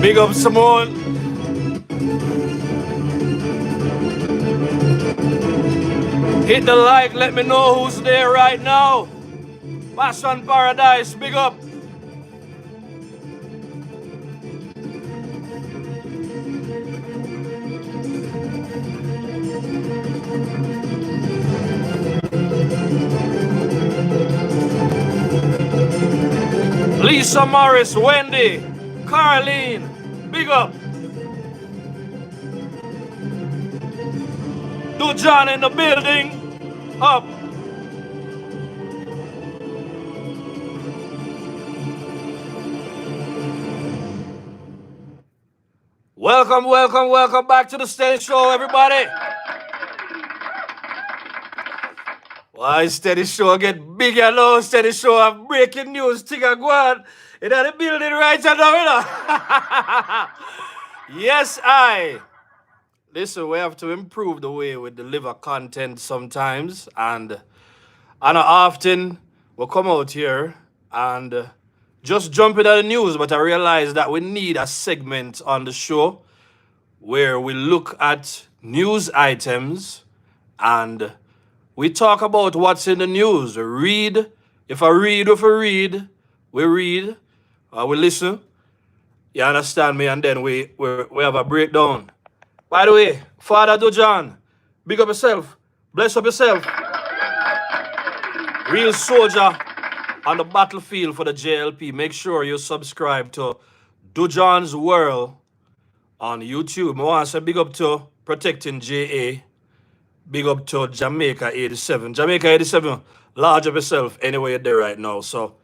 Big up Simone. Hit the like, let me know who's there right now. Passion Paradise, big up. Lisa Morris, Wendy, Carlene, big up. Do John in the building, up. Welcome, welcome, welcome back to the Steady Show, everybody. Why Steady Show get bigger now? Steady Show have breaking news. Tigger go on. In the building right now. Yes, I. Listen, we have to improve the way we deliver content sometimes. And often we come out here and just jump into the news. But I realize that we need a segment on the show where we look at news items and we talk about what's in the news. Read. If I read, we read, we listen. You understand me? And then we have a breakdown. By the way, Father Dujan, big up yourself. Bless up yourself. Real soldier on the battlefield for the JLP. Make sure you subscribe to Dujan's World on YouTube. I want to say big up to Protecting JA. Big up to Jamaica 87. Jamaica 87, large up yourself anywhere you're there right now. So,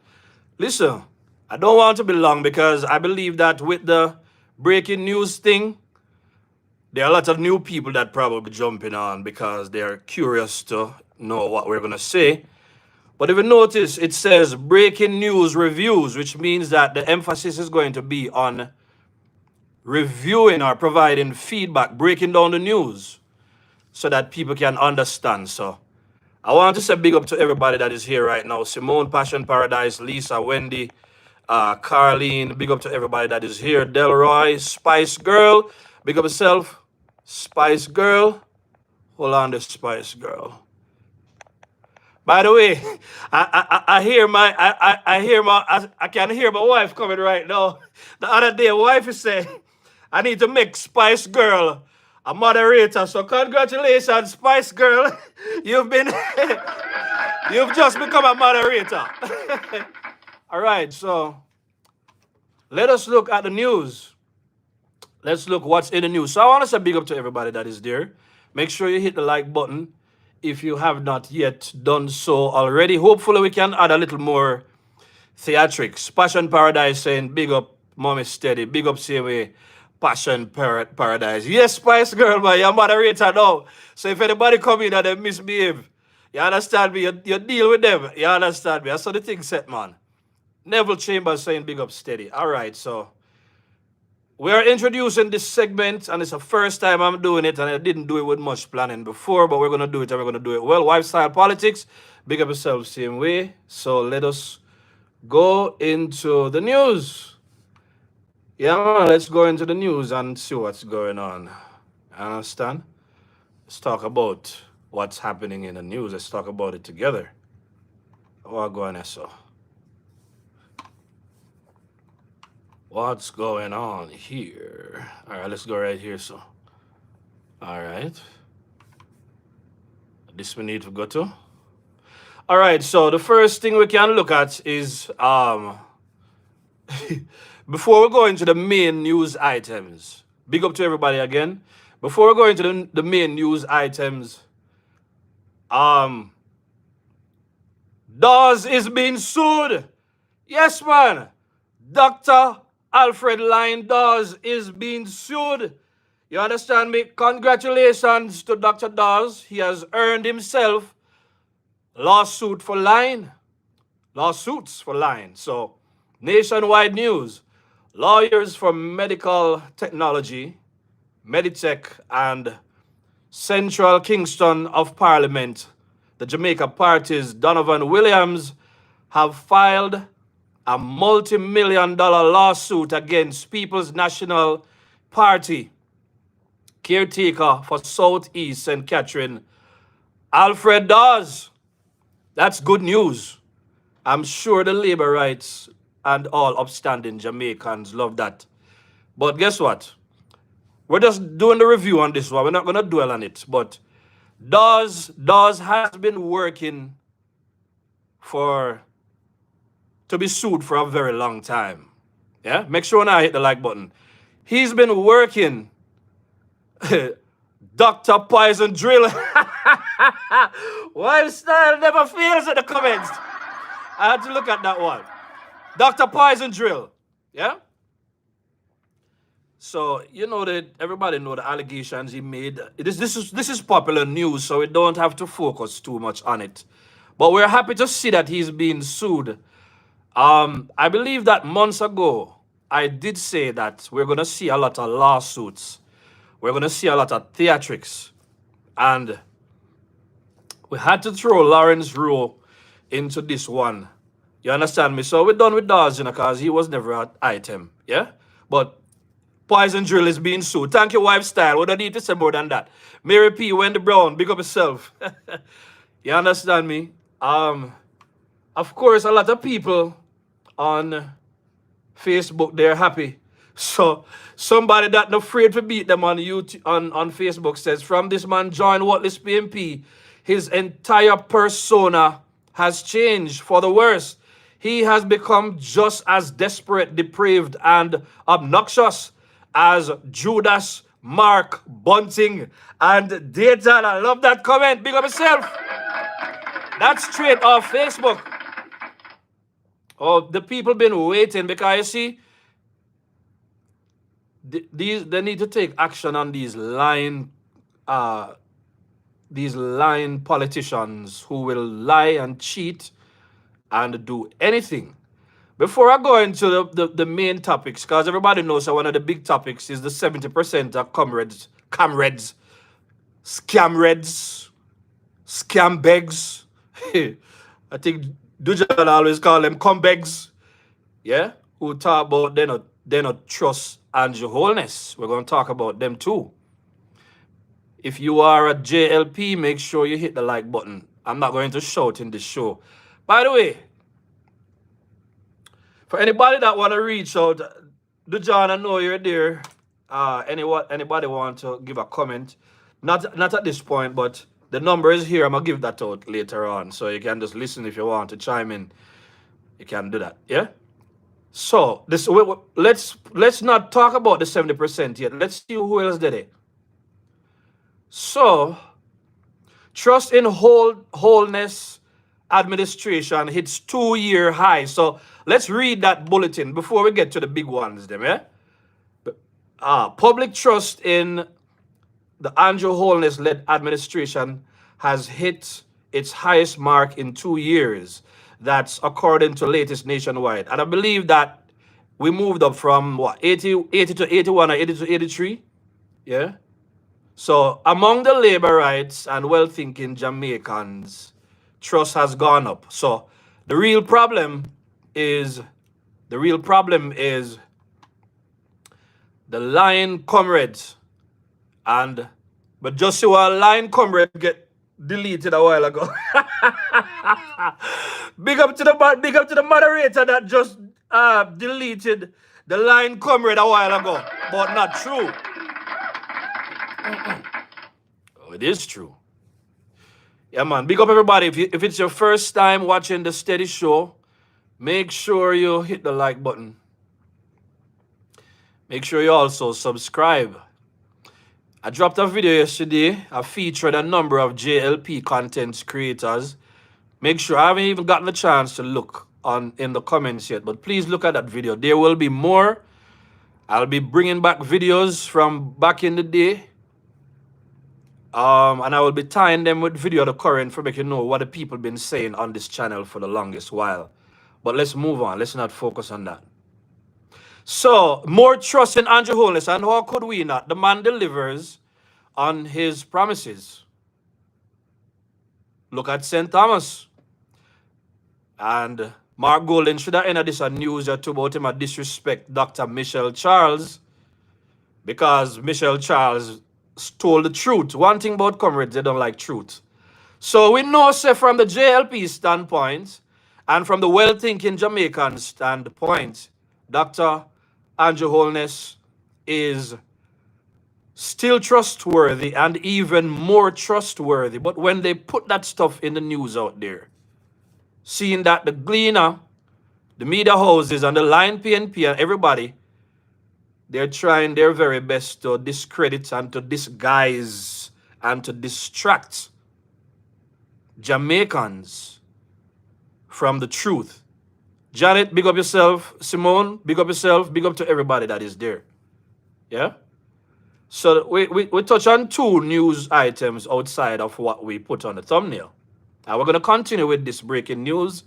listen, I don't want to be long because I believe that with the breaking news thing, there are a lot of new people that probably jumping on because they're curious to know what we're going to say. But if you notice, it says breaking news reviews, which means that the emphasis is going to be on reviewing or providing feedback, breaking down the news, so that people can understand. So I want to say big up to everybody that is here right now. Simone, Passion Paradise, Lisa, Wendy, Carlene, big up to everybody that is here. Delroy, Spice Girl, big up yourself. Spice Girl, hold on the Spice Girl. By the way, I can hear my wife coming right now. The other day, wife is saying, I need to make Spice Girl a moderator. So congratulations, Spice Girl. You've just become a moderator. All right, so let us look at the news. Let's look what's in the news. So I want to say big up to everybody that is there. Make sure you hit the like button if you have not yet done so already. Hopefully we can add a little more theatrics. Passion Paradise saying big up Mommy Steady. Big up CMA. Passion Paradise. Yes, Spice Girl, man, you're moderator now. So if anybody come in and they misbehave, you understand me? You deal with them. You understand me? That's how the thing set, man. Neville Chambers saying big up Steady. All right, so we are introducing this segment, and it's the first time I'm doing it, and I didn't do it with much planning before, but we're going to do it, and we're going to do it well. Lifestyle Politics, big up yourself, same way. So let us go into the news. Yeah, man, let's go into the news and see what's going on. Understand? Let's talk about what's happening in the news. Let's talk about it together. What's going on, so? What's going on here? All right, let's go right here, so. All right. This we need to go to. All right, so the first thing we can look at is before we go into the main news items, big up to everybody again. Before we go into the main news items, Daws is being sued. Yes, man. Dr. Alfred Lyon Daws is being sued. You understand me? Congratulations to Dr. Daws. He has earned himself lawsuit for lying. lawsuits for lying. So, nationwide news. Lawyers for medical technology, Meditech, and Central Kingston of Parliament, the Jamaica parties, Donovan Williams, have filed a multi-million-dollar lawsuit against People's National Party caretaker for Southeast St. Catherine, Alfred Daws. That's good news. I'm sure the labor rights and all upstanding Jamaicans love that. But guess what? We're just doing the review on this one. We're not going to dwell on it. But Daws has been working to be sued for a very long time. Yeah? Make sure now hit the like button. He's been working Dr. Poison Drill. Wild style never fails in the comments. I had to look at that one. Dr. Poison Drill. Yeah? So, you know that everybody know the allegations he made. This is popular news, so we don't have to focus too much on it. But we're happy to see that he's being sued. I believe that months ago, I did say that we're going to see a lot of lawsuits. We're going to see a lot of theatrics. And we had to throw Lawrence Rowe into this one. You understand me? So we're done with Daws, you know, because he was never an item. Yeah? But Poison Drill is being sued. Thank you, wife style. We don't need to say more than that. Mary P. Wendy Brown, big up yourself. You understand me? Of course, a lot of people on Facebook, they're happy. So somebody that not afraid to beat them on YouTube, on Facebook says, from this man join Holness PNP, his entire persona has changed for the worse. He has become just as desperate, depraved, and obnoxious as Judas, Mark, Bunting, and Dayton. I love that comment. Big up yourself. That's straight off Facebook. Oh, the people been waiting because you see, they need to take action on these lying politicians who will lie and cheat and do anything. Before I go into the main topics, because everybody knows that one of the big topics is the 70% of comrades, scamreds, scambegs. I think Dujan always call them combegs. Yeah? Who talk about they not trust Andrew Holness. We're going to talk about them too. If you are a JLP, make sure you hit the like button. I'm not going to shout in this show. By the way, for anybody that want to reach out, Dujan, I know you're there. Anybody want to give a comment? Not at this point, but the number is here. I'm going to give that out later on. So you can just listen if you want to chime in. You can do that. Yeah? So let's not talk about the 70% yet. Let's see who else did it. So, trust in Holness administration hits 2-year high. So let's read that bulletin before we get to the big ones, them, yeah? Public trust in the Andrew Holness-led administration has hit its highest mark in 2 years. That's according to latest nationwide. And I believe that we moved up from, what, 80 to 81 or 80 to 83? Yeah? So among the labor rights and well-thinking Jamaicans, trust has gone up. So the real problem is the lying comrades. But just so a lying comrade get deleted a while ago. Big up to the moderator that just deleted the lying comrade a while ago, but not true. Oh, it is true. Yeah, man. Big up everybody. If it's your first time watching the Steady Show, make sure you hit the like button. Make sure you also subscribe. I dropped a video yesterday. I featured a number of JLP content creators. Make sure, I haven't even gotten a chance to look in the comments yet, but please look at that video. There will be more. I'll be bringing back videos from back in the day. And I will be tying them with video of the current for making you know what the people been saying on this channel for the longest while. But let's move on. Let's not focus on that. So, more trust in Andrew Holness, and how could we not? The man delivers on his promises. Look at St. Thomas. And Mark Golden should have ended this on news or two about him a disrespect Dr. Michelle Charles, because Michelle Charles told the truth. One thing about comrades, they don't like truth. So we know, say, from the JLP standpoint and from the well-thinking Jamaican standpoint, Dr. Andrew Holness is still trustworthy and even more trustworthy. But when they put that stuff in the news out there, seeing that the Gleaner, the media houses, and the Line PNP and everybody, they're trying their very best to discredit and to disguise and to distract Jamaicans from the truth. Janet, big up yourself. Simone, big up yourself. Big up to everybody that is there. Yeah? So we touch on two news items outside of what we put on the thumbnail. And we're going to continue with this breaking news.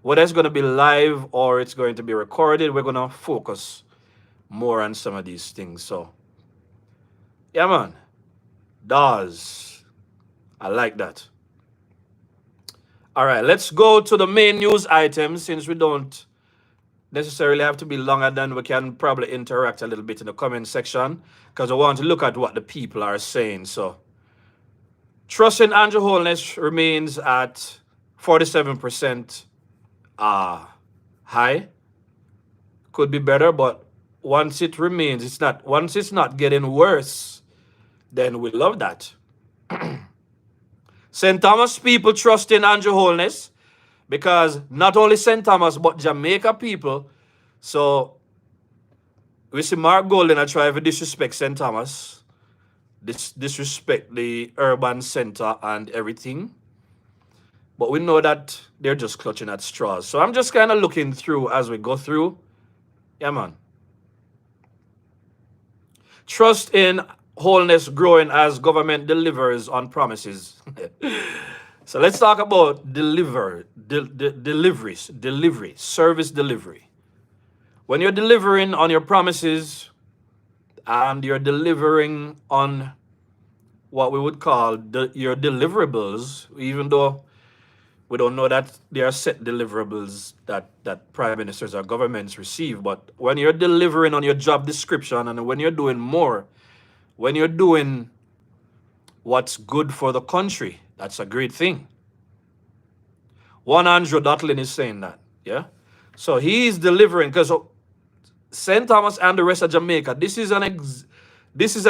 Whether it's going to be live or it's going to be recorded, we're going to focus more on some of these things. So, yeah, man. Daws. I like that. All right, let's go to the main news items, since we don't necessarily have to be longer than we can probably interact a little bit in the comment section, because I want to look at what the people are saying. So, trust in Andrew Holness remains at 47% high. Could be better, but once it remains, once it's not getting worse, then we love that. St. Thomas people trust in Andrew Holness, because not only St. Thomas, but Jamaica people. So we see Mark Golden try to disrespect St. Thomas, disrespect the urban center and everything. But we know that they're just clutching at straws. So I'm just kind of looking through as we go through. Yeah, man. Trust in Holness growing as government delivers on promises. So let's talk about delivery, service delivery. When you're delivering on your promises and you're delivering on what we would call your deliverables, even though we don't know that there are set deliverables that prime ministers or governments receive, but when you're delivering on your job description and when you're doing more, when you're doing what's good for the country, that's a great thing. One Andrew Dotlin is saying that, yeah? So he's delivering, because St. Thomas and the rest of Jamaica, this is an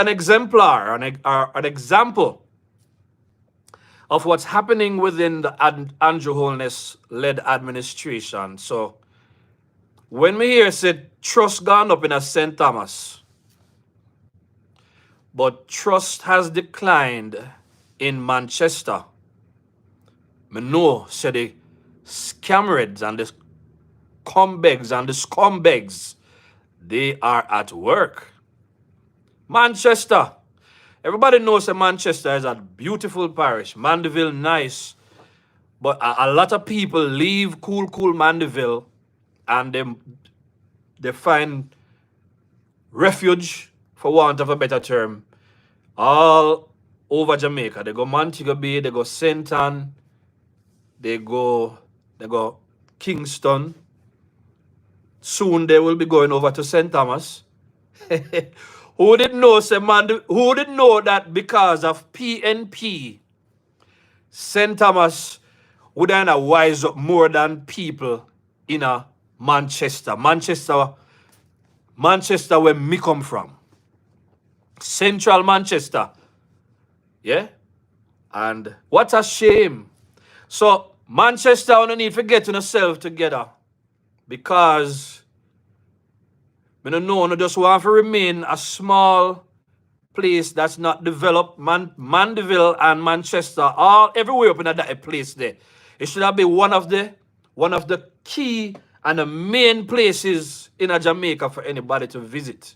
exemplar, an example of what's happening within the Andrew Holness-led administration. So when we hear said trust gone up in a St. Thomas, but trust has declined in Manchester, I know, say the scamreds and the scumbags, they are at work. Manchester. Everybody knows that Manchester is a beautiful parish. Mandeville, nice. But a lot of people leave cool Mandeville and they find refuge, for want of a better term, all over Jamaica. They go Montego Bay, they go st.ann, they go Kingston. Soon they will be going over to St. Thomas. Who didn't know that because of PNP, St. Thomas would end up wise up more than people in a Manchester. Manchester where me come from. Central Manchester. Yeah? And what a shame. So Manchester only need to get yourself together, because I don't know, I just want to remain a small place that's not developed. Mandeville and Manchester, all everywhere up in that place there. It should have been one of the key and the main places in a Jamaica for anybody to visit.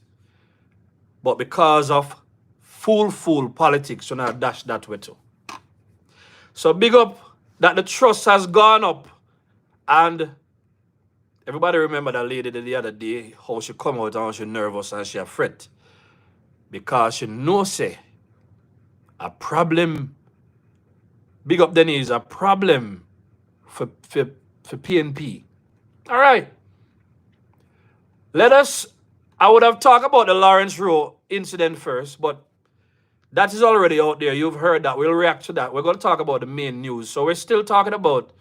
But because of fool politics, you know, dash that way too. So big up that the trust has gone up, and Everybody remember that lady the other day, how she come out and how she nervous and she a fret. Because she know say a problem, big up Denise, a problem for PNP. All right. I would have talked about the Lawrence Rowe incident first, but that is already out there. You've heard that. We'll react to that. We're going to talk about the main news. So we're still talking about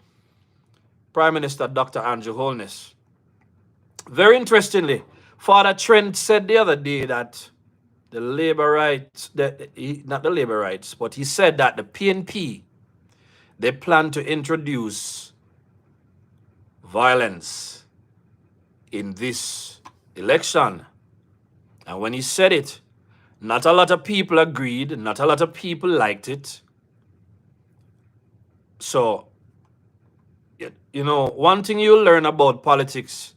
Prime Minister Dr. Andrew Holness. Very interestingly, Father Trent said the other day that the labor rights, not the labor rights, but he said that the PNP, they plan to introduce violence in this election. And when he said it, not a lot of people agreed, not a lot of people liked it. So, you know, one thing you'll learn about politics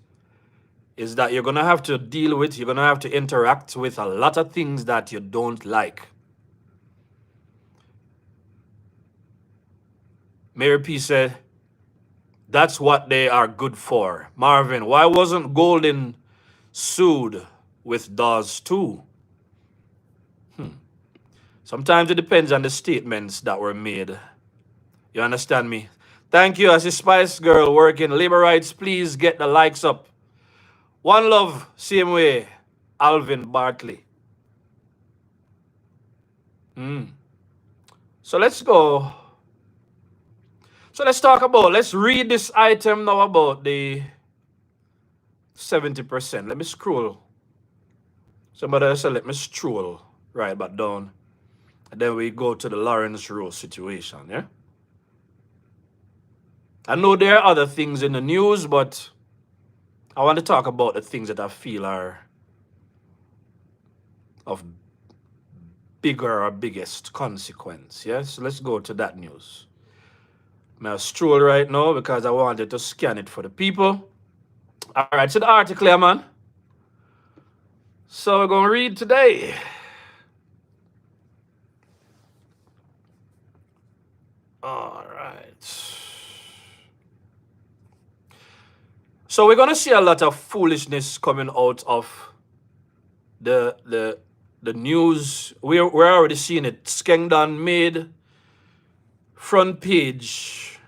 is that you're going to have to deal with, you're going to have to interact with a lot of things that you don't like. Mary P said, that's what they are good for. Marvin, why wasn't Golden sued with Daws too? Sometimes it depends on the statements that were made. You understand me? Thank you. As a Spice Girl working labor rights, please get the likes up. One love, same way, Alvin Bartley. So let's go. So let's read this item now about the 70%. Let me scroll. Somebody else said, let me stroll right back down. And then we go to the Lawrence Rowe situation, yeah? I know there are other things in the news, but I want to talk about the things that I feel are of bigger or biggest consequence, yes? So let's go to that news. I'm going to stroll right now because I wanted to scan it for the people. All right, so the article here, man. So we're going to read today. All right. So we're going to see a lot of foolishness coming out of the news. We're already seeing it. Skengdan made front page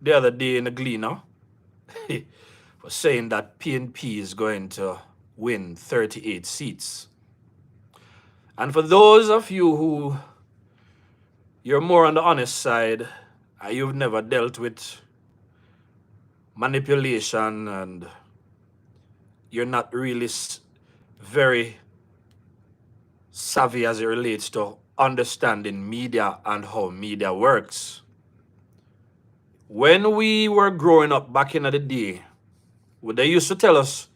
the other day in the Gleaner for saying that PNP is going to win 38 seats. And for those of you who you're more on the honest side, you've never dealt with manipulation and you're not really very savvy as it relates to understanding media and how media works. When we were growing up back in the day, they used to tell us,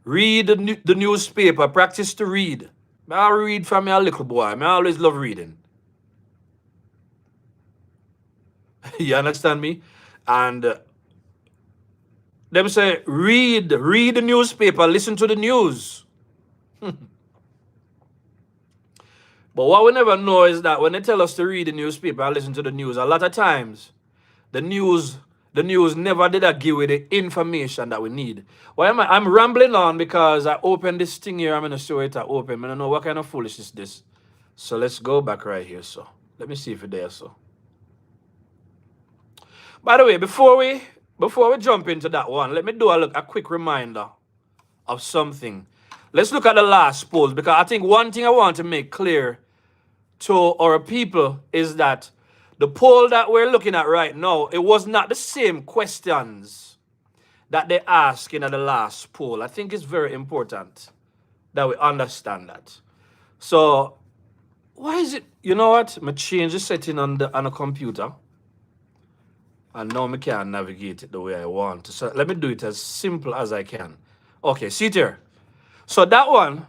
read the newspaper, practice to read. I read from a little boy. I always love reading. You understand me? And them say, read the newspaper, listen to the news. But what we never know is that when they tell us to read the newspaper and listen to the news, a lot of times, the news never did give you the information that we need. Why am I'm rambling on because I opened this thing here. I'm going to show it I open. I don't know what kind of foolishness is this. So let's go back right here. So let me see if it's there. So, by the way, before we jump into that one, let me do a quick reminder of something. Let's look at the last polls because I think one thing I want to make clear to our people is that the poll that we're looking at right now, it was not the same questions that they asked in the last poll. I think it's very important that we understand that. So, why is it, you know what? I'm change the setting on the computer. And now I can't navigate it the way I want to. So let me do it as simple as I can. Okay, see it here. So that one,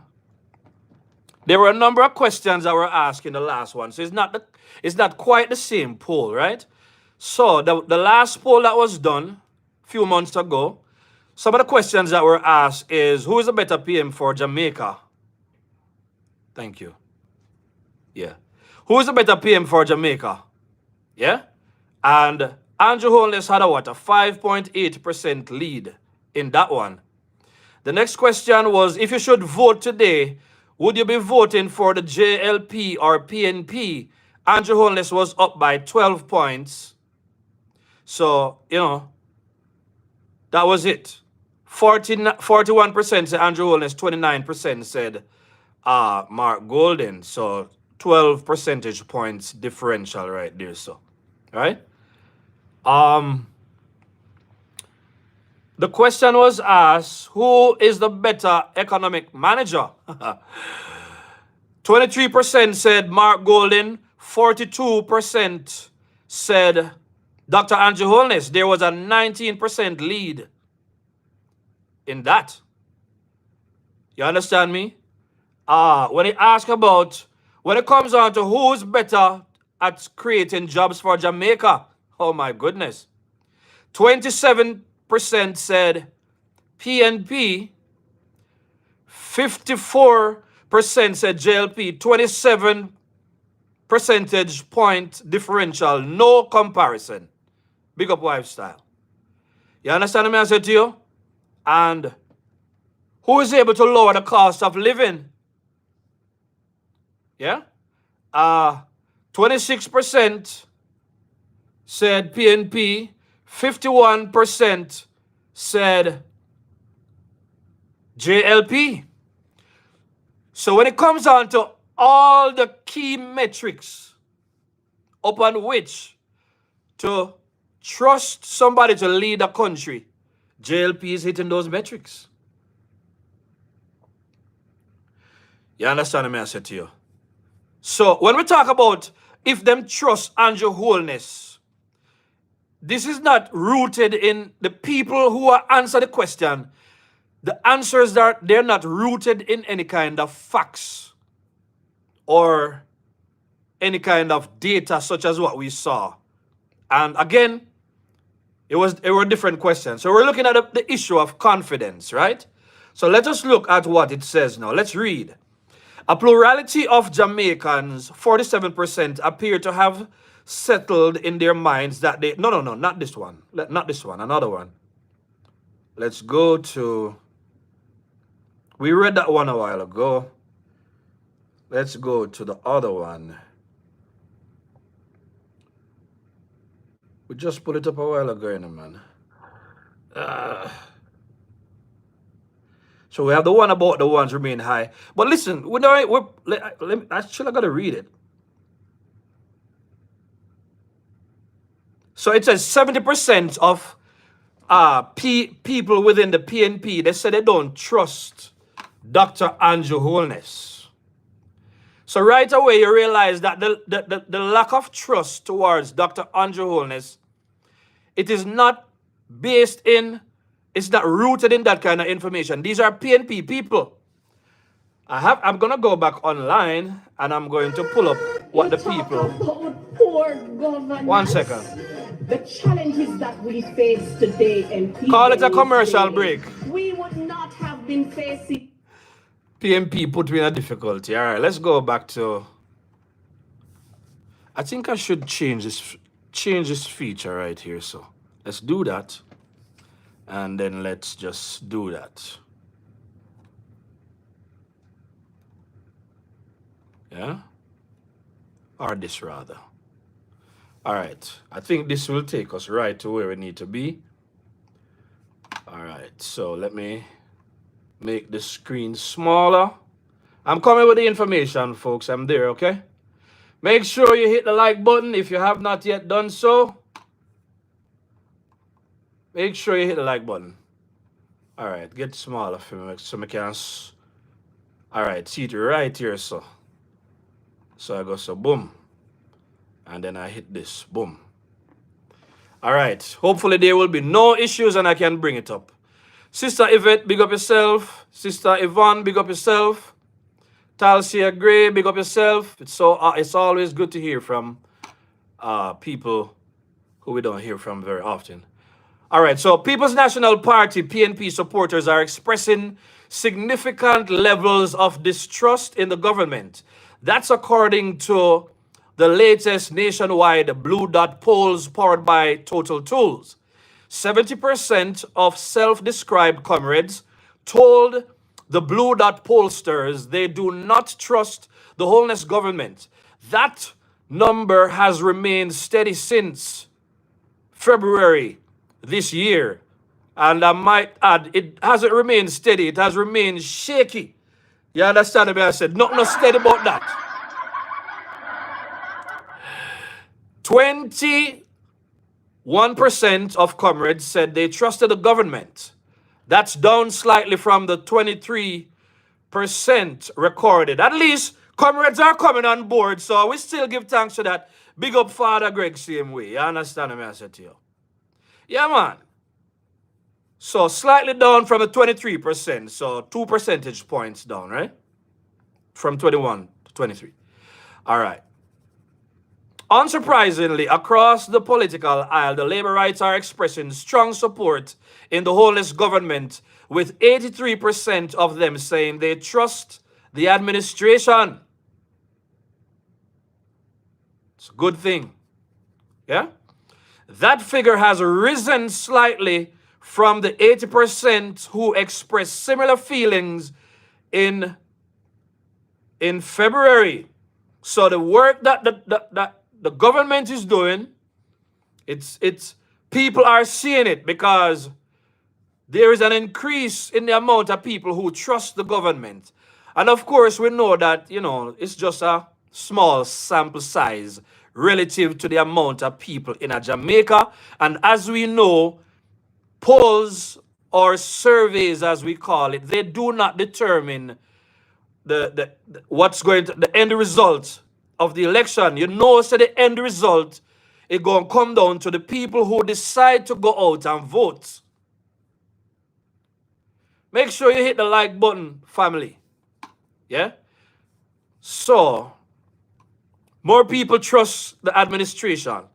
there were a number of questions that were asked in the last one. So it's not quite the same poll, right? So the last poll that was done a few months ago, some of the questions that were asked is, who is a better PM for Jamaica? Thank you. Yeah. Who is a better PM for Jamaica? Yeah? And Andrew Holness had a 5.8% lead in that one. The next question was, if you should vote today, would you be voting for the JLP or PNP? Andrew Holness was up by 12 points. So, that was it. 41% said Andrew Holness, 29% said Mark Golden. So 12 percentage points differential right there. So, right? The question was asked, who is the better economic manager? 23% said Mark Golden, 42% said Dr. Andrew Holness. There was a 19% lead in that. You understand me? When it asks about, when it comes down to who's better at creating jobs for Jamaica, oh my goodness. 27% said PNP, 54% said JLP, 27 percentage point differential, no comparison. Big up lifestyle. You understand what I said to you? And who is able to lower the cost of living? Yeah? 26% said PNP, 51% said JLP. So when it comes down to all the key metrics upon which to trust somebody to lead a country, JLP is hitting those metrics. You understand what I said to you? So when we talk about if them trust Andrew Holness, this is not rooted in the people who are answer the question. The answers that they're not rooted in any kind of facts or any kind of data such as what we saw. And again, it were different questions. So we're looking at the issue of confidence, right? So let us look at what it says now. Let's read. A plurality of Jamaicans, 47%, appear to have settled in their minds that they... No, not this one. Not this one, another one. Let's go to... We read that one a while ago. Let's go to the other one. We just put it up a while ago, man. So we have the one about the ones remain high. But listen, I got to read it. So it says 70% of people within the PNP, they say they don't trust Dr. Andrew Holness. So right away you realize that the lack of trust towards Dr. Andrew Holness, it is not based in, it's not rooted in that kind of information. These are PNP people. I'm going to go back online and I'm going to pull up what the people... Poor governance. 1 second. The challenges that we face today and call it a commercial break. We would not have been facing... PNP put me in a difficulty. All right, let's go back to... I think I should change this feature right here. So let's do that. And then let's just do that. Yeah? Or this rather. All right. I think this will take us right to where we need to be. All right. So let me make the screen smaller. I'm coming with the information, folks. I'm there, okay? Make sure you hit the like button if you have not yet done so. Make sure you hit the like button. All right. Get smaller for me so I can... All right. See it right here, so. So I go, so boom. And then I hit this, boom. All right. Hopefully there will be no issues and I can bring it up. Sister Yvette, big up yourself. Sister Yvonne, big up yourself. Talcia Gray, big up yourself. It's always good to hear from people who we don't hear from very often. All right, so People's National Party, PNP supporters are expressing significant levels of distrust in the government. That's according to the latest nationwide Blue Dot polls powered by Total Tools. 70% of self-described comrades told the Blue Dot pollsters they do not trust the Holness government. That number has remained steady since February this year. And I might add, it hasn't remained steady, it has remained shaky. You understand me? I said, not steady about that. 21% of comrades said they trusted the government. That's down slightly from the 23% recorded. At least comrades are coming on board, so we still give thanks to that. Big up Father Greg same way. You understand me? I said to you. Yeah, man. So slightly down from the 23%, so 2 percentage points down, right? From 21 to 23. All right. Unsurprisingly, across the political aisle, the labor rights are expressing strong support in the Holness government, with 83% of them saying they trust the administration. It's a good thing. Yeah? That figure has risen slightly from the 80% who expressed similar feelings in February. So the work that the government is doing, it's people are seeing it, because there is an increase in the amount of people who trust the government. And of course, we know that, it's just a small sample size relative to the amount of people in Jamaica. And as we know, polls or surveys, as we call it, they do not determine the end result of the election. So the end result is going to come down to the people who decide to go out and vote. Make sure you hit the like button, family. Yeah? So, more people trust the administration.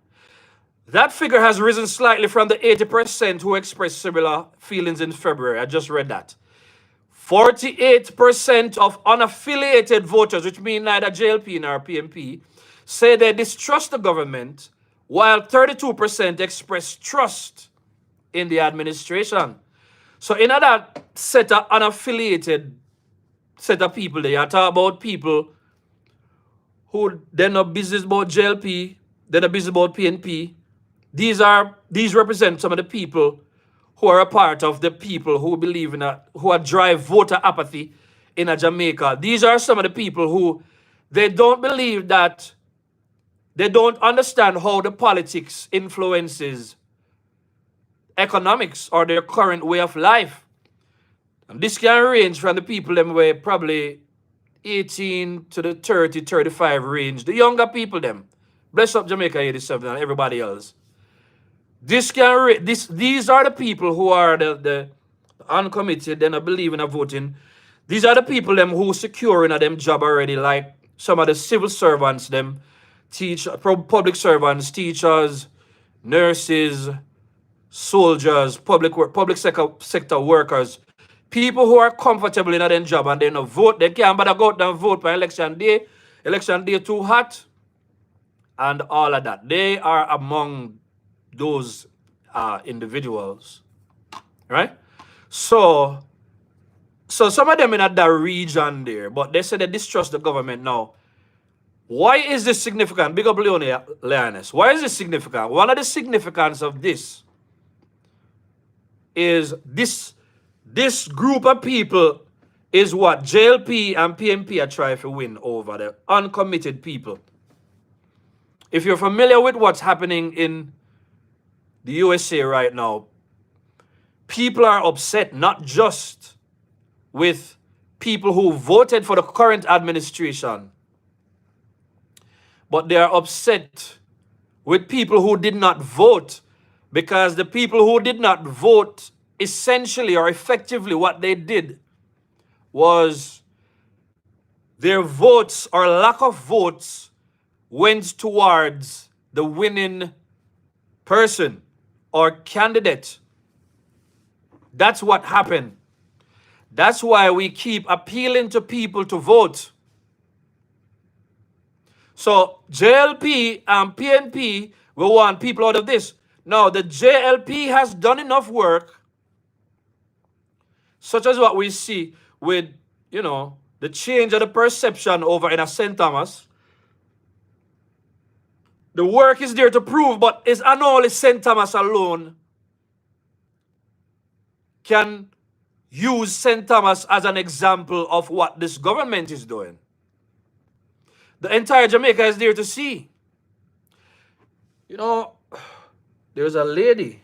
That figure has risen slightly from the 80% who expressed similar feelings in February. I just read that. 48% of unaffiliated voters, which mean neither JLP nor PNP, say they distrust the government, while 32% express trust in the administration. So in that set of unaffiliated set of people, they are talking about people who they're not business about JLP, they're not business about PNP. These represent some of the people who are a part of the people who believe in who are drive voter apathy in Jamaica. These are some of the people who they don't believe that, they don't understand how the politics influences economics or their current way of life. And this can range from the people them were probably 18 to the 30, 35 range. The younger people them. Bless up Jamaica 87 and everybody else. These are the people who are the uncommitted, they not believe in voting. These are the people them who securing a them job already, like some of the civil servants them, public servants, teachers, nurses, soldiers, public sector workers, people who are comfortable in their job and they no vote. They can't bother go out and vote for election day. Election day too hot, and all of that. They are among those individuals, right? So some of them in that region there, but they say they distrust the government now. Why is this significant? Big up Leonis. Why is this significant? One of the significance of this is this group of people is what JLP and PNP are trying to win over, the uncommitted people. If you're familiar with what's happening in the USA right now, people are upset not just with people who voted for the current administration, but they are upset with people who did not vote, because the people who did not vote, essentially or effectively what they did was their votes or lack of votes went towards the winning person or candidate. That's what happened. That's why we keep appealing to people to vote. So JLP and PNP will want people out of this. Now, the JLP has done enough work, such as what we see with, the change of the perception over in a St. Thomas. The work is there to prove, but it's not only St. Thomas alone can use St. Thomas as an example of what this government is doing. The entire Jamaica is there to see. There's a lady.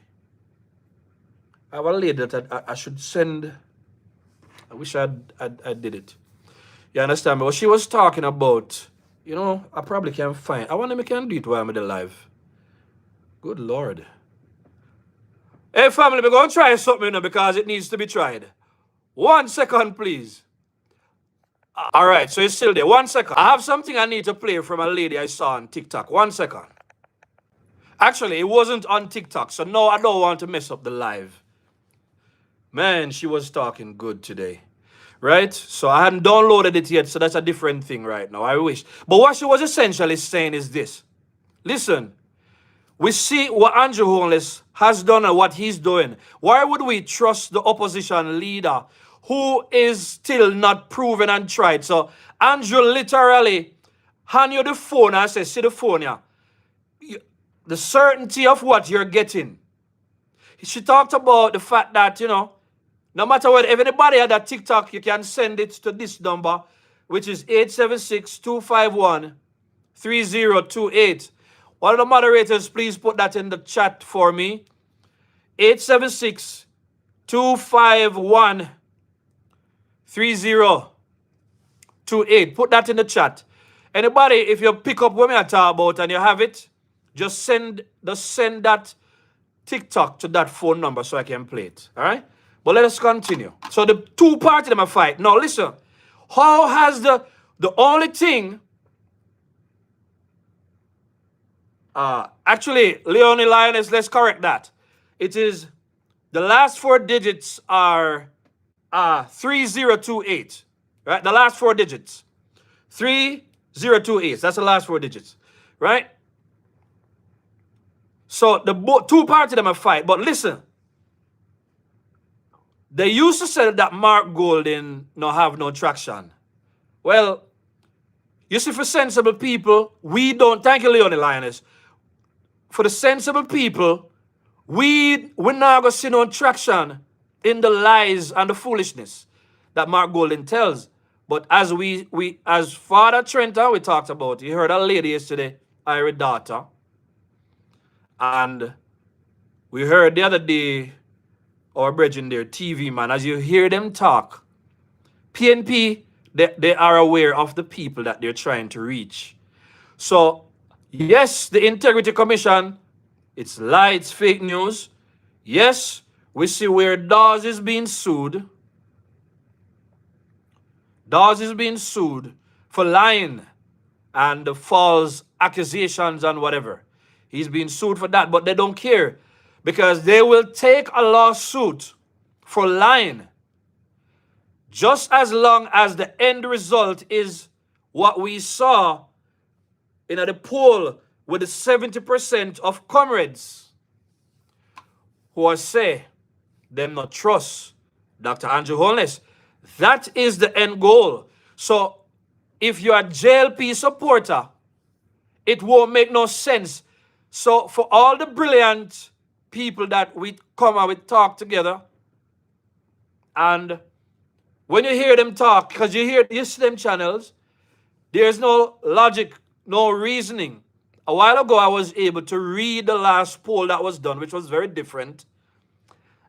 I have a lady that I should send. I wish I did it. You understand me? What she was talking about, I probably can find. I wonder if I can do it while I'm alive. Good Lord. Hey, family, we're going to try something, because it needs to be tried. 1 second, please. All right, so it's still there. 1 second. I have something I need to play from a lady I saw on TikTok. 1 second. Actually, it wasn't on TikTok, so no, I don't want to mess up the live. Man, she was talking good today. Right? So I hadn't downloaded it yet, so that's a different thing right now. I wish. But what she was essentially saying is this. Listen, we see what Andrew Holness has done and what he's doing. Why would we trust the opposition leader who is still not proven and tried? So Andrew literally hand you the phone and says, see the phone here. The certainty of what you're getting. She talked about the fact that, no matter what, if anybody had that TikTok, you can send it to this number, which is 876-251-3028. One of the moderators, please put that in the chat for me. 876-251-3028. Put that in the chat. Anybody, if you pick up what I talk about and you have it, just send that TikTok to that phone number so I can play it. All right? But let us continue. So the two parties of them fight. Now listen. How has the only thing... actually, Leonie Lioness, let's correct that. It is... The last 4 digits are 3028. Right? The last 4 digits. 3028. That's the last 4 digits. Right? So the two parties of them fight. But listen. They used to say that Mark Golding no have no traction. Well, you see, for sensible people, we don't... Thank you, Leonie Lioness. For the sensible people, we're not going to see no traction in the lies and the foolishness that Mark Golding tells. But as as Father Trenton, we talked about, you heard a lady yesterday, Ira daughter. And we heard the other day, our brethren there, TV man, as you hear them talk, PNP, they are aware of the people that they're trying to reach. So, yes, the Integrity Commission, it's lie, it's fake news. Yes, we see where Daws is being sued. Daws is being sued for lying and the false accusations and whatever. He's being sued for that, but they don't care. Because they will take a lawsuit for lying just as long as the end result is what we saw in the poll with the 70% of comrades who are say them not trust Dr. Andrew Holness. That is the end goal. So if you're a JLP supporter, it won't make no sense. So for all the brilliant people that we come and we talk together, and when you hear them talk, because you see them channels, there's no logic, no reasoning. A while ago, I was able to read the last poll that was done, which was very different.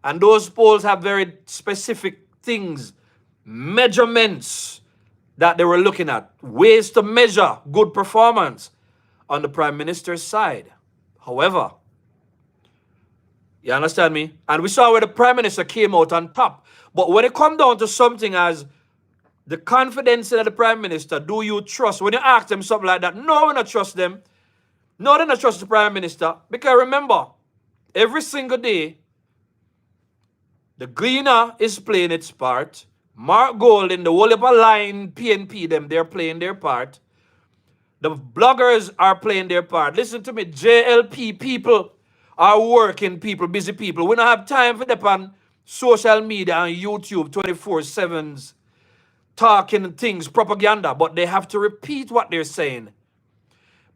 And those polls have very specific things, measurements that they were looking at, ways to measure good performance on the Prime Minister's side. However, you understand me? And we saw where the Prime Minister came out on top. But when it comes down to something as the confidence in the Prime Minister, do you trust? When you ask them something like that, no, we don't trust them. No, they don't trust the Prime Minister. Because remember, every single day, the Gleaner is playing its part. Mark Golding, the whole line PNP, they're playing their part. The bloggers are playing their part. Listen to me, JLP people are working people, busy people. We don't have time for them on social media and YouTube 24/7s talking things, propaganda, but they have to repeat what they're saying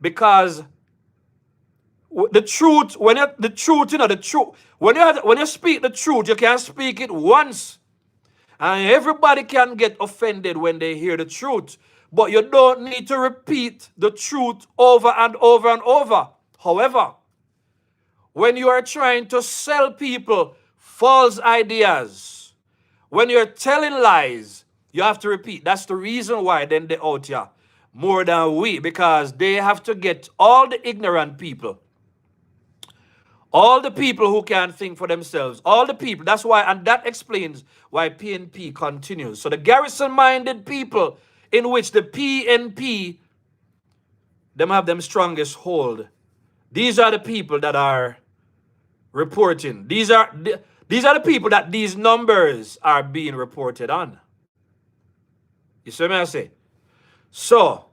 because the truth, when you the truth, the truth, when you speak the truth, you can speak it once, and everybody can get offended when they hear the truth. But you don't need to repeat the truth over and over and over. However, when you are trying to sell people false ideas, when you're telling lies, you have to repeat. That's the reason why then they out here more than we, because they have to get all the ignorant people, all the people who can't think for themselves, all the people. That's why, and that explains why PNP continues. So the garrison-minded people in which the PNP, them have them strongest hold. These are the people that are reporting. These are the people that these numbers are being reported on. You see what I say? So,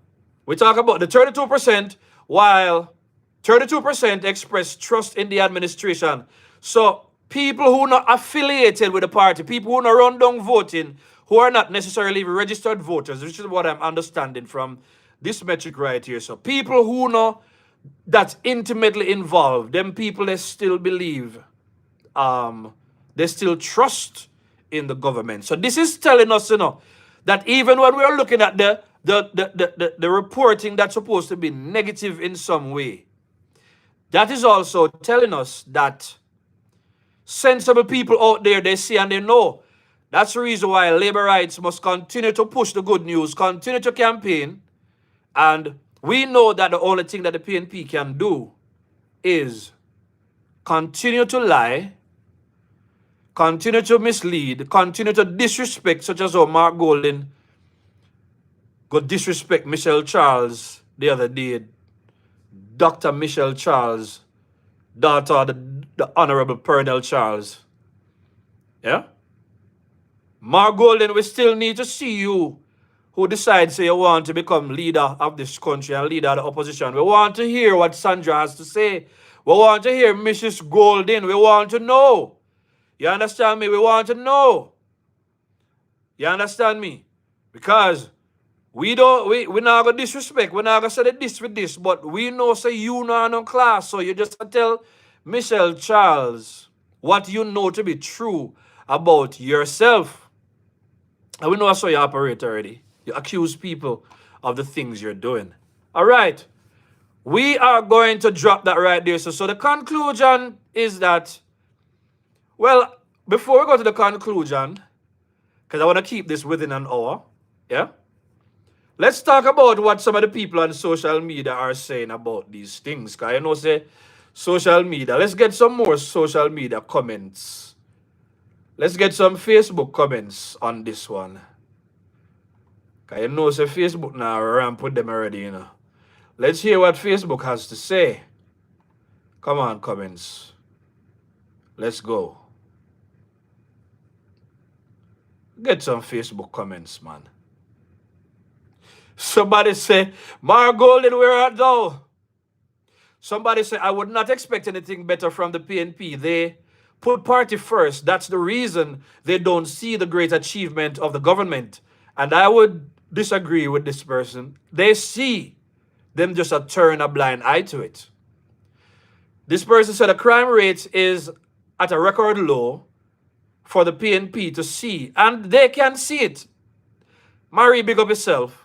we talk about the 32%, while 32% express trust in the administration. So, people who are not affiliated with the party, people who are not run down voting, who are not necessarily registered voters, which is what I'm understanding from this metric right here. So, people who know that's intimately involved, them people, they still believe, they still trust in the government. So this is telling us, that even when we're looking at the reporting that's supposed to be negative in some way, that is also telling us that sensible people out there, they see and they know. That's the reason why labor rights must continue to push the good news, continue to campaign, and we know that the only thing that the PNP can do is continue to lie, continue to mislead, continue to disrespect, such as how Mark Golden got disrespect Michelle Charles the other day. Dr. Michelle Charles, daughter of the Honorable Pernell Charles. Yeah? Mark Golden, we still need to see you who decides you want to become leader of this country and leader of the opposition. We want to hear what Sandra has to say. We want to hear Mrs. Golden. We want to know. You understand me? We want to know. You understand me? Because we not gonna disrespect. We not gonna say this with this, but we know say you know no class. So you just tell Michelle Charles what you know to be true about yourself. And we know that's how you operate already. You accuse people of the things you're doing. All right. We are going to drop that right there. So the conclusion is that, well, before we go to the conclusion, because I want to keep this within an hour, yeah? Let's talk about what some of the people on social media are saying about these things. Because you know, say, social media. Let's get some more social media comments. Let's get some Facebook comments on this one. Because you know, say, Facebook now ramp with them already, Let's hear what Facebook has to say. Come on, comments. Let's go. Get some Facebook comments, man. Somebody say, Mark Golden, where art thou? Somebody say, I would not expect anything better from the PNP. They put party first. That's the reason they don't see the great achievement of the government. And I would disagree with this person. They see them just turn a blind eye to it. This person said the crime rate is at a record low for the PNP to see. And they can see it. Marie, big up yourself.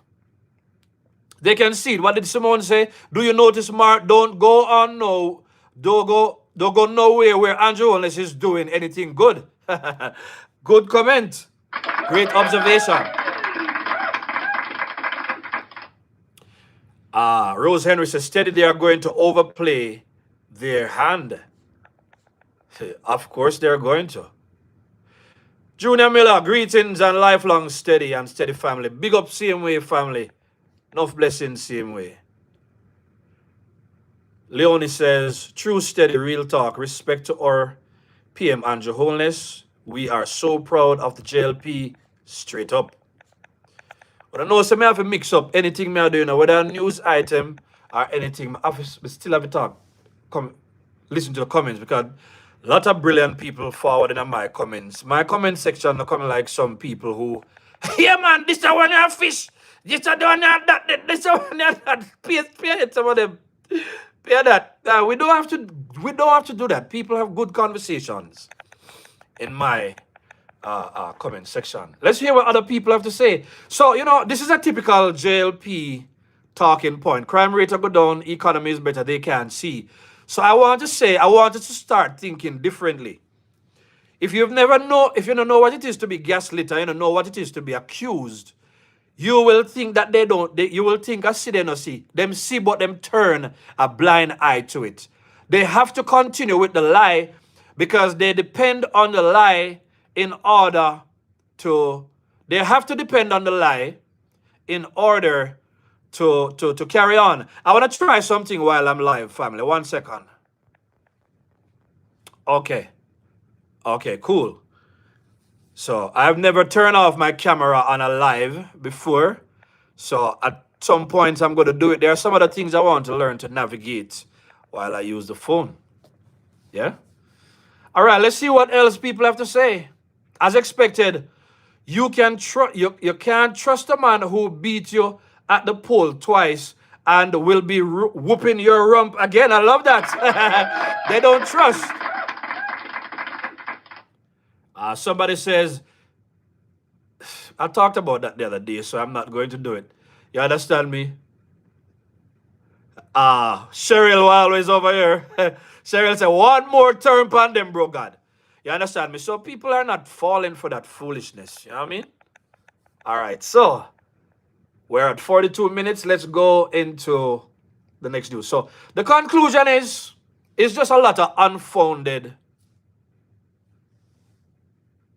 They can see it. What did Simone say? Do you notice, Mark? Don't go on no. Don't go nowhere where Andrew Holness is doing anything good. Good comment. Great observation. Rose Henry says, steady, they are going to overplay their hand. Of course they're going to. Junior Miller, greetings and lifelong steady and steady family. Big up same way family. Enough blessings same way. Leonie says, true steady, real talk. Respect to our PM Andrew Holness. We are so proud of the JLP. Straight up. But I know some have to mix up anything I do, whether a news item or anything. I still have to talk. listen to the comments because a lot of brilliant people forwarding on my comments. My comment section are coming like some people who, yeah man, this is the one you fish. This is the one you that. This is the one you that. Pay some of them. Pay that. We don't have to. We don't have to do that. People have good conversations in my comment section. Let's hear what other people have to say. So, this is a typical JLP talking point. Crime rate will go down, economy is better, they can't see. So I wanted to start thinking differently. If you don't know what it is to be gaslit, you don't know what it is to be accused, you will think that you will think I see, they no see. Them see, but them turn a blind eye to it. They have to continue with the lie because they depend on the lie in order to, they have to depend on the lie in order to carry on. I want to try something while I'm live, family. 1 second. Okay, cool. So I've never turned off my camera on a live before. So at some point I'm going to do it. There are some other things I want to learn to navigate while I use the phone. Yeah? All right, let's see what else people have to say. As expected, you can't trust a man who beat you at the poll twice and will be whooping your rump again. I love that. They don't trust. Somebody says, I talked about that the other day, so I'm not going to do it. You understand me? Cheryl always over here. Cheryl said, one more term pan them, bro, God. You understand me? So people are not falling for that foolishness. You know what I mean? All right, so we're at 42 minutes. Let's go into the next news. So the conclusion is, it's just a lot of unfounded.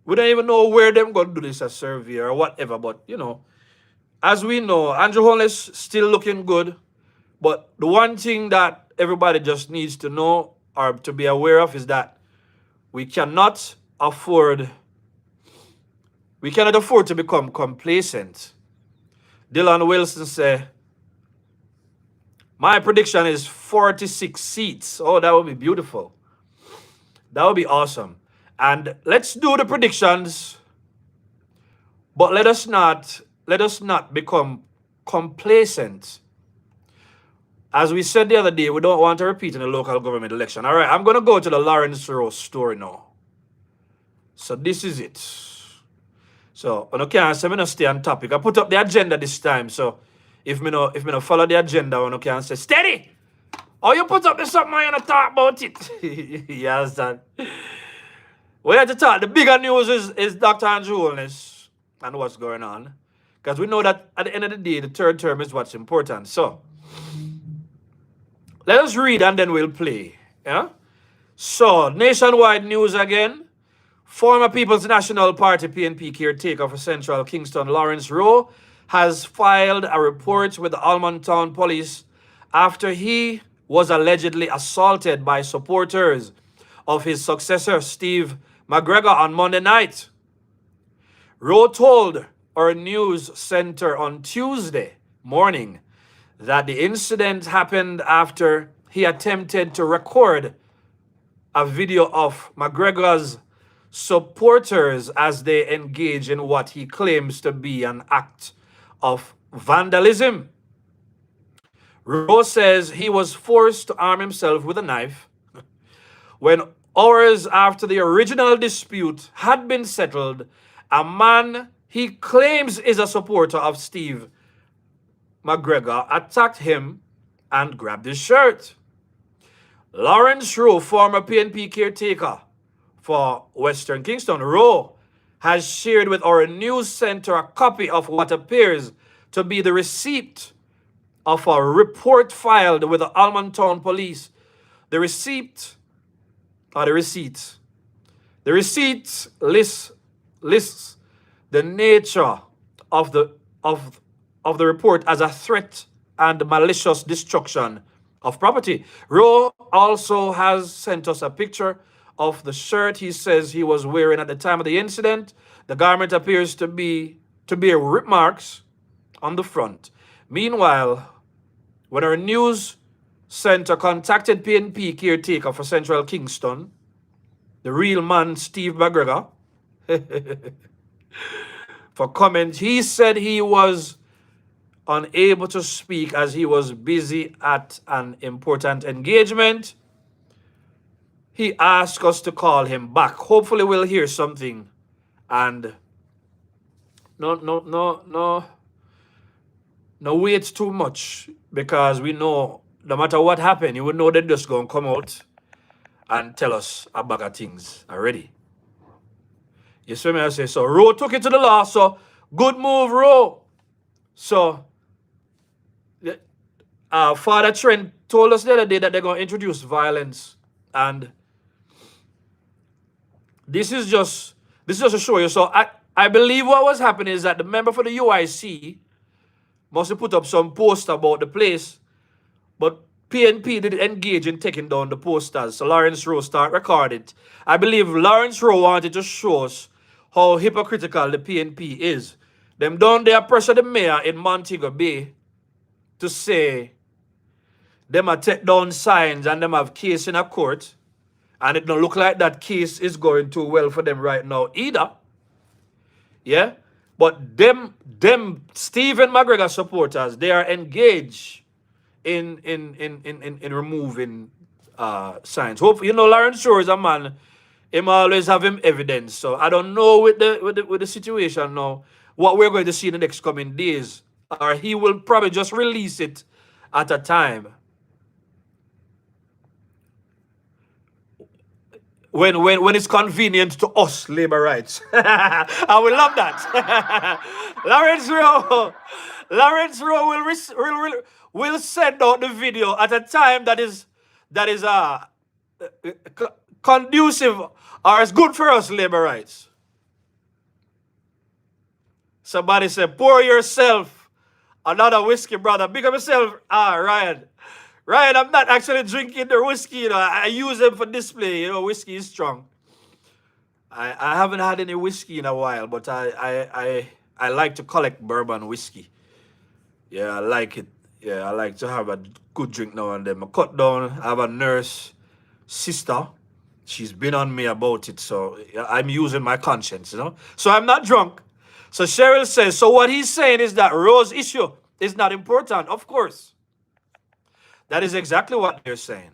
We don't even know where them going to do this a survey or whatever, but, as we know, Andrew Holness still looking good. But the one thing that everybody just needs to know or to be aware of is that we cannot afford to become complacent. Dylan Wilson said, my prediction is 46 seats. Oh, that would be beautiful. That would be awesome. And let's do the predictions, but let us not become complacent. As we said the other day, we don't want to repeat in the local government election. All right, I'm going to go to the Lawrence Rowe story now. So this is it. So, I can't say I'm going to stay on topic. I put up the agenda this time. So, if me no follow the agenda, I can't say, steady! Or you put up the something and you talk about it. You understand? We have to talk. The bigger news is Dr. Andrew Holness and what's going on. Because we know that at the end of the day, the third term is what's important. So, let us read and then we'll play. Yeah? So, nationwide news again. Former People's National Party PNP caretaker for Central Kingston, Lawrence Rowe, has filed a report with the Almontown Police after he was allegedly assaulted by supporters of his successor, Steve McGregor, on Monday night. Rowe told our news center on Tuesday morning that the incident happened after he attempted to record a video of McGregor's supporters as they engage in what he claims to be an act of vandalism. Rowe says he was forced to arm himself with a knife when hours after the original dispute had been settled, a man he claims is a supporter of Steve McGregor attacked him and grabbed his shirt. Lawrence Rowe, former PNP caretaker for Western Kingston, Rowe has shared with our news center a copy of what appears to be the receipt of a report filed with the Almontown Police. The receipt lists the nature of the report as a threat and malicious destruction of property. Rowe also has sent us a picture of the shirt he says he was wearing at the time of the incident. The garment appears to bear rip marks on the front. Meanwhile, when our news Center contacted PNP caretaker for Central Kingston, the real man Steve McGregor, for comment. He said he was unable to speak as he was busy at an important engagement. He asked us to call him back. Hopefully we'll hear something. And no wait too much, because we know no matter what happened, you would know they're just gonna come out and tell us a bag of things already. You see me I say? So Rowe took it to the law, so good move, Rowe. So Father Trent told us the other day that they're gonna introduce violence, and this is just to show you. So I believe what was happening is that the member for the UIC must have put up some post about the place, but PNP didn't engage in taking down the posters. So Lawrence Rowe started recording it. I believe Lawrence Rowe wanted to show us how hypocritical the PNP is. Them down there pressure the mayor in Montego Bay to say them a take down signs and them have case in a court, and it don't look like that case is going too well for them right now either. Yeah? But them Stephen McGregor supporters, they are engaged in removing signs. Hope you know Lawrence Rowe is a man, him always have him evidence. So I don't know with the situation now what we're going to see in the next coming days. Or he will probably just release it at a time when it's convenient to us labor rights. I will love that. Lawrence Rowe will send out the video at a time that is conducive or is good for us labor rights. Somebody said, pour yourself another whiskey, brother. Big up yourself. Ryan. Ryan, I'm not actually drinking the whiskey, you know. I use them for display. You know, whiskey is strong. I haven't had any whiskey in a while, but I like to collect bourbon whiskey. Yeah, I like it. Yeah, I like to have a good drink now and then. I cut down. I have a nurse sister. She's been on me about it, so I'm using my conscience, you know. So I'm not drunk. So Cheryl says, so what he's saying is that Rowe's issue is not important. Of course. That is exactly what they're saying.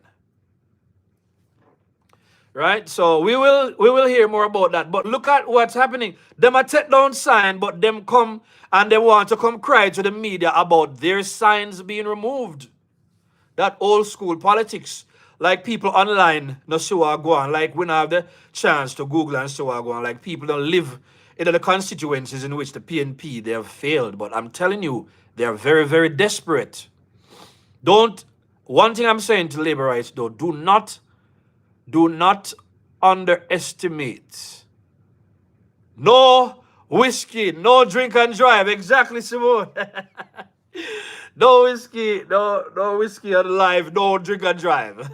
Right? So we will hear more about that. But look at what's happening. Them a take down sign, but them come and they want to come cry to the media about their signs being removed. That old school politics. Like people online no see what go on. Like we don't have the chance to Google and see what go on. Like people don't live in the constituencies in which the PNP they have failed. But I'm telling you, they are very, very desperate. One thing I'm saying to labor rights though, do not underestimate. No whiskey, no drink and drive. Exactly, Simone. No whiskey, no whiskey on live, no drink and drive.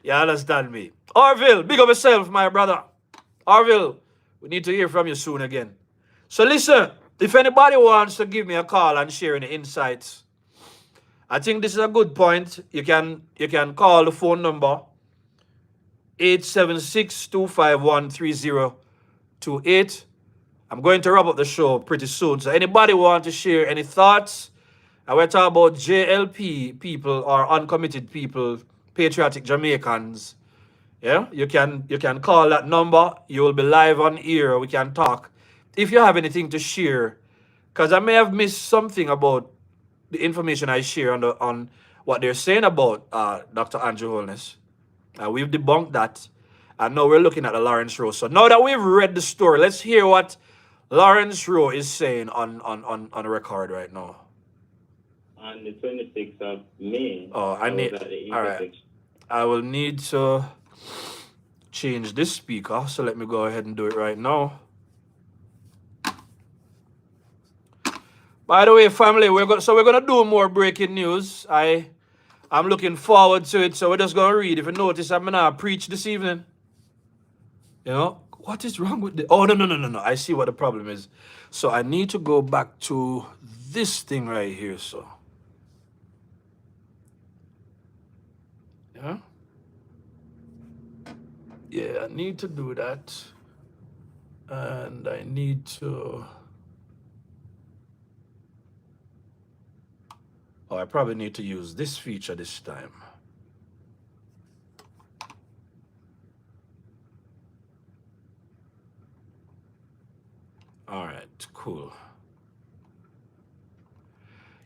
You understand me? Orville, big up yourself, my brother. Orville, we need to hear from you soon again. So listen, if anybody wants to give me a call and share any insights, I think this is a good point. You can call the phone number 876-251-3028. I'm going to wrap up the show pretty soon. So anybody want to share any thoughts? And we're talking about JLP people or uncommitted people, patriotic Jamaicans. Yeah, you can call that number. You will be live on air. We can talk. If you have anything to share, because I may have missed something about the information I share on what they're saying about Dr. Andrew Holness. We've debunked that. And now we're looking at the Lawrence Rowe. So now that we've read the story, let's hear what Lawrence Rowe is saying on record right now. On the 26th of May. Oh, all right. I will need to change this speaker. So let me go ahead and do it right now. By the way, family, we're gonna do more breaking news. I'm looking forward to it. So we're just gonna read. If you notice, I'm gonna preach this evening. You know, what is wrong with the? Oh no. I see what the problem is. So I need to go back to this thing right here. So Yeah. Yeah, I need to do that. And I need to... Oh, I probably need to use this feature this time. All right, cool.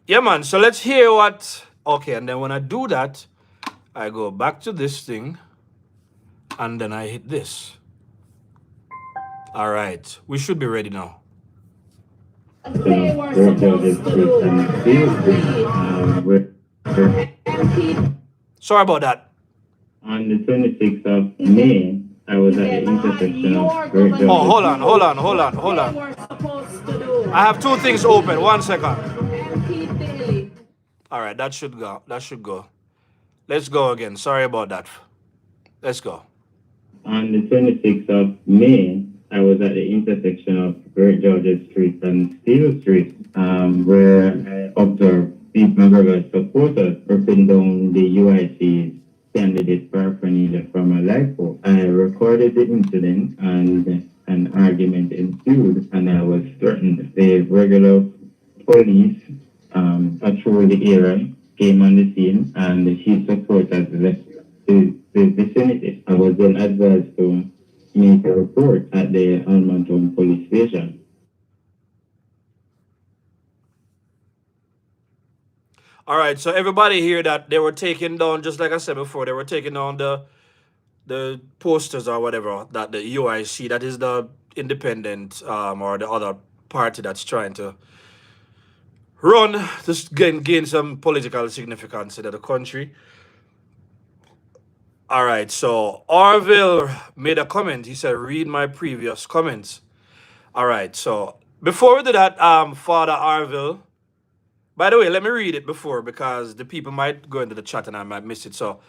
Yeah, man. So let's hear what... Okay, and then when I do that, I go back to this thing, and then I hit this. All right, we should be ready now. They were supposed to do. Sorry about that. On the 26th of May, I was at the intersection of Great Georgia. Oh, hold on. I have two things open. 1 second. All right, that should go. Let's go again. Sorry about that. Let's go. On the 26th of May, I was at the intersection of Great Georgia Street and Steel Street, where I observed Steve McGregor's supporters ripping down the UIC's candidate paraphernalia from a light pole. I recorded the incident and an argument ensued, and I was threatened. The regular police patrol the area, came on the scene, and his supporters left the vicinity. I was then advised to make a report at the Almonton police station. All right, so everybody here that they were taking down, just like I said before, they were taking down the posters or whatever that the UIC, that is the independent or the other party that's trying to run to gain some political significance in the country. All right, so Orville made a comment. He said, read my previous comments. All right, so before we do that, Father Orville, by the way, let me read it before because the people might go into the chat and I might miss it. So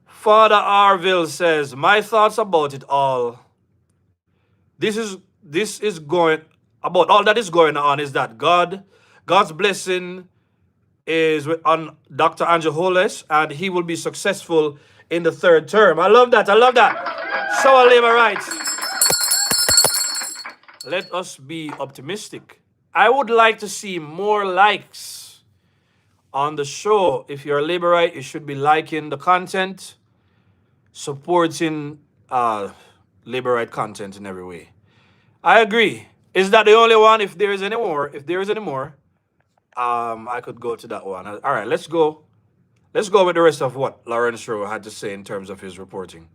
Father Orville says, my thoughts about it all. This is going about all that is going on is that God's blessing is on Dr. Andrew Holness, and he will be successful in the third term. I love that. So our labor rights. Let us be optimistic. I would like to see more likes on the show. If you're a labor right, you should be liking the content, supporting labor right content in every way. I agree. Is that the only one? If there is any more, I could go to that one. All right, let's go. Let's go with the rest of what Lawrence Rowe had to say in terms of his reporting.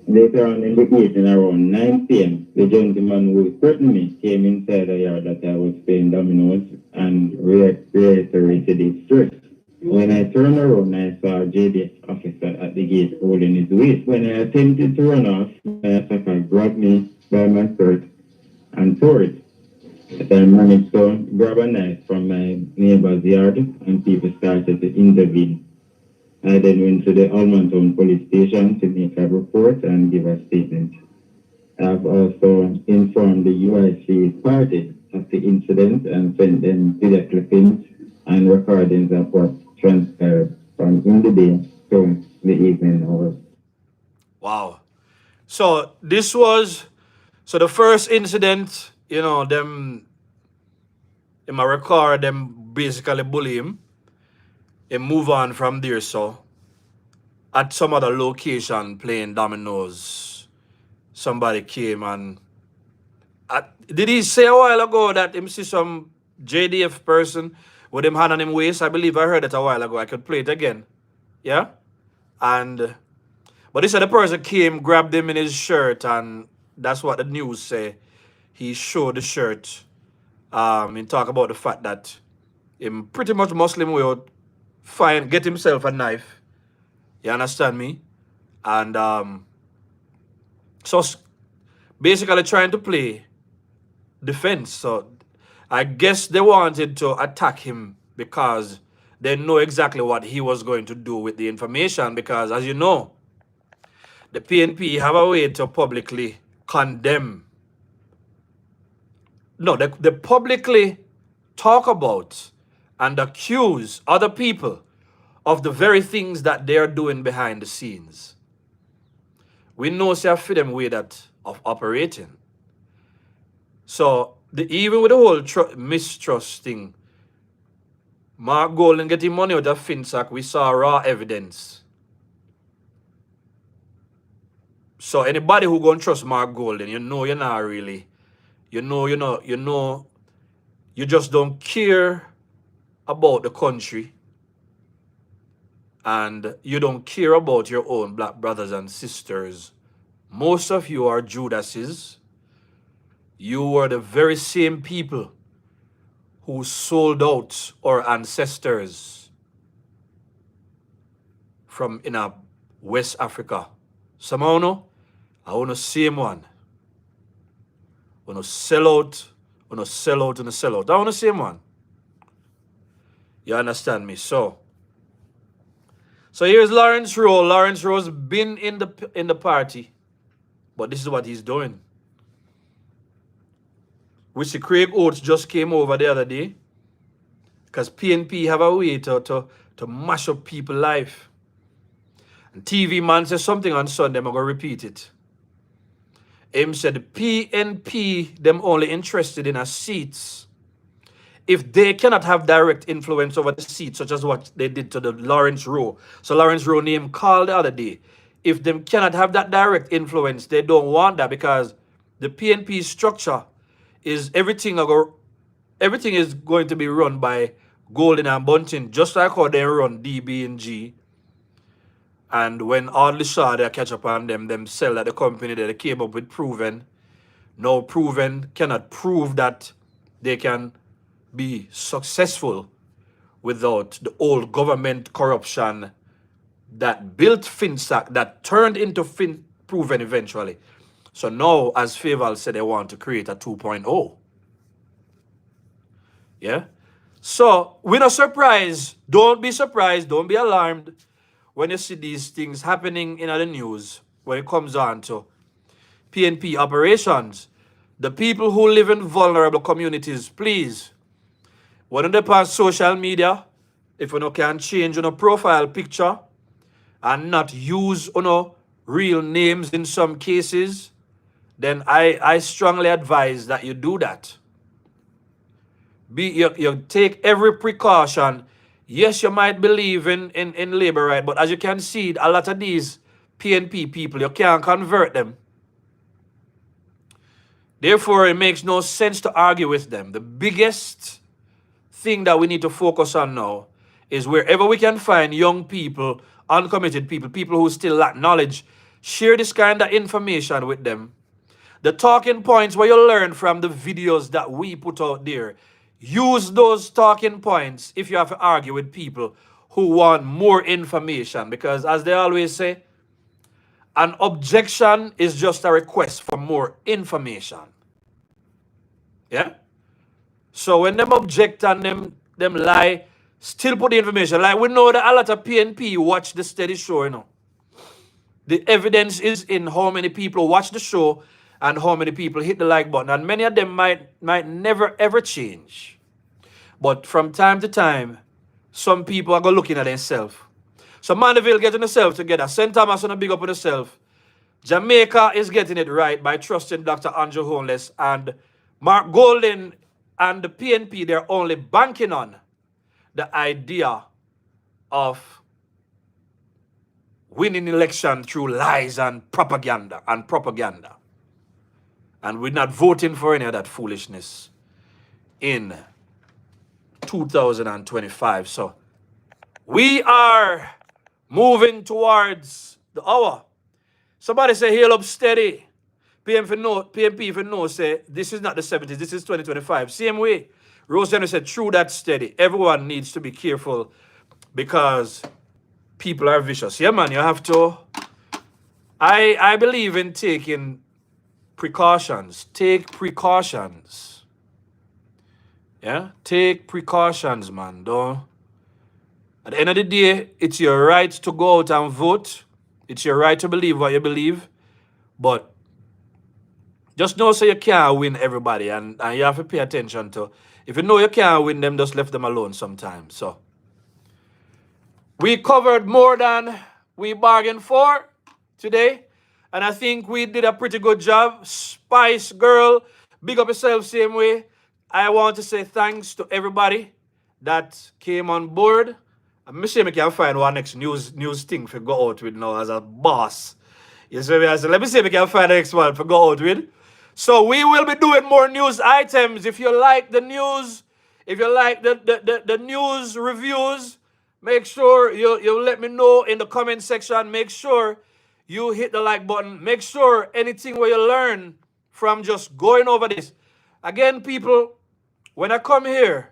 Later on in the evening, around 9 p.m., the gentleman who threatened me came inside the yard that I was playing dominoes and reiterated his threat. When I turned around, I saw a JDF officer at the gate holding his waist. When I attempted to run off, my attacker grabbed me by my shirt and tore it. I managed to grab a knife from my neighbor's yard and people started to intervene. I then went to the Almonton police station to make a report and give a statement. I have also informed the UIC party of the incident and sent them video clippings and recordings of what transpired from in the day to the evening hours. Wow. So this was, so the first incident, them, in my record, them basically bully him and move on from there. So at some other location playing dominoes, somebody came and did he say a while ago that him see some JDF person with him hand on him waist? I believe I heard it a while ago. I could play it again. Yeah? But he said the person came, grabbed him in his shirt, and that's what the news say. He showed the shirt. And talk about the fact that him pretty much Muslim will get himself a knife. You understand me? And so basically trying to play defense. So I guess they wanted to attack him because they know exactly what he was going to do with the information, because as you know, the PNP have a way to publicly condemn. No, they publicly talk about and accuse other people of the very things that they are doing behind the scenes. We know say for them way that of operating. So even with the whole mistrust thing, Mark Golden getting money out of FinSac, we saw raw evidence. So anybody who gonna trust Mark Golden, you know you're not really, you just don't care about the country, and you don't care about your own black brothers and sisters. Most of you are Judases. You are the very same people who sold out our ancestors from in a West Africa. Somehow no, I want the same one. Want to sell out, want to sell out, and sell out. I want the same one. You understand me? So here's Lawrence Rowe. Lawrence Rowe's been in the party, but this is what he's doing. We see Craig Oates just came over the other day because PNP have a way to mash up people's life. And TV man says something on Sunday, I'm going to repeat it. Him said the PNP, them only interested in a seats if they cannot have direct influence over the seat, such as what they did to the Lawrence Rowe. So Lawrence Rowe name called the other day. If them cannot have that direct influence, they don't want that because the PNP structure is everything is going to be run by Golden and Bunting, just like how they run DB and G. And when all the Shaw they catch up on them sell at the company that they came up with Proven. Now Proven cannot prove that they can be successful without the old government corruption that built FinSac, that turned into Proven eventually. So now, as Faval said, they want to create a 2.0. Yeah? So, we're not surprised. Don't be surprised. Don't be alarmed when you see these things happening in the news when it comes on to PNP operations. The people who live in vulnerable communities, please, when they're on social media, if you can change your profile picture and not use real names in some cases, then I strongly advise that you do that. You take every precaution. Yes, you might believe in labor right, but as you can see, a lot of these PNP people, you can't convert them. Therefore, it makes no sense to argue with them. The biggest thing that we need to focus on now is wherever we can find young people, uncommitted people, people who still lack knowledge, share this kind of information with them. The talking points where you learn from the videos that we put out there, use those talking points if you have to argue with people who want more information. Because as they always say, an objection is just a request for more information. Yeah? So when them object and them lie, still put the information. Like we know that a lot of PNP watch the steady show, The evidence is in how many people watch the show and how many people hit the like button. And many of them might never ever change. But from time to time, some people are going looking at themselves. So Mandeville getting themselves together. St. Thomas on a big up on themselves. Jamaica is getting it right by trusting Dr. Andrew Holness. And Mark Golden and the PNP, they're only banking on the idea of winning election through lies and propaganda. And we're not voting for any of that foolishness in 2025. So we are moving towards the hour. Somebody say, hail up steady. PNP for no say, this is not the 70s, this is 2025. Same way. Rose Henry said, true, that's steady. Everyone needs to be careful because people are vicious. Yeah, man, you have to. I believe in taking precautions. Take precautions. Yeah? Take precautions, man. Don't. At the end of the day, it's your right to go out and vote. It's your right to believe what you believe. But just know so you can't win everybody. And you have to pay attention to. If you know you can't win them, just left them alone sometimes. So We covered more than we bargained for today. And I think we did a pretty good job. Spice Girl, big up yourself same way. I want to say thanks to everybody that came on board. I'm sure I can find one next news thing for go out with now as a boss. You see me? I said, let me see if I can find the next one for go out with. So we will be doing more news items. If you like the news, if you like the news reviews, make sure you let me know in the comment section. Make sure you hit the like button. Make sure anything where you learn from just going over this. Again, people, when I come here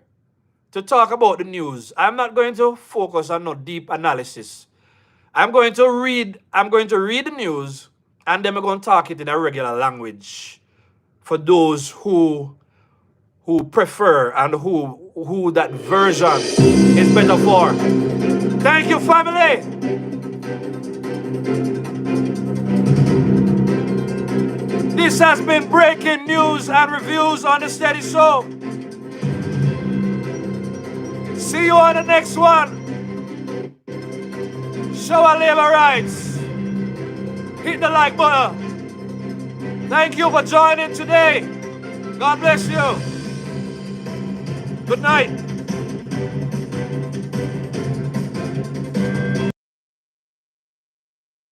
to talk about the news, I'm not going to focus on no deep analysis. I'm going to read the news, and then we're going to talk it in a regular language for those who prefer and who that version is better for. Thank you, family. This has been breaking news and reviews on the Steady Show. See you on the next one. Show our labor rights. Hit the like button. Thank you for joining today. God bless you. Good night.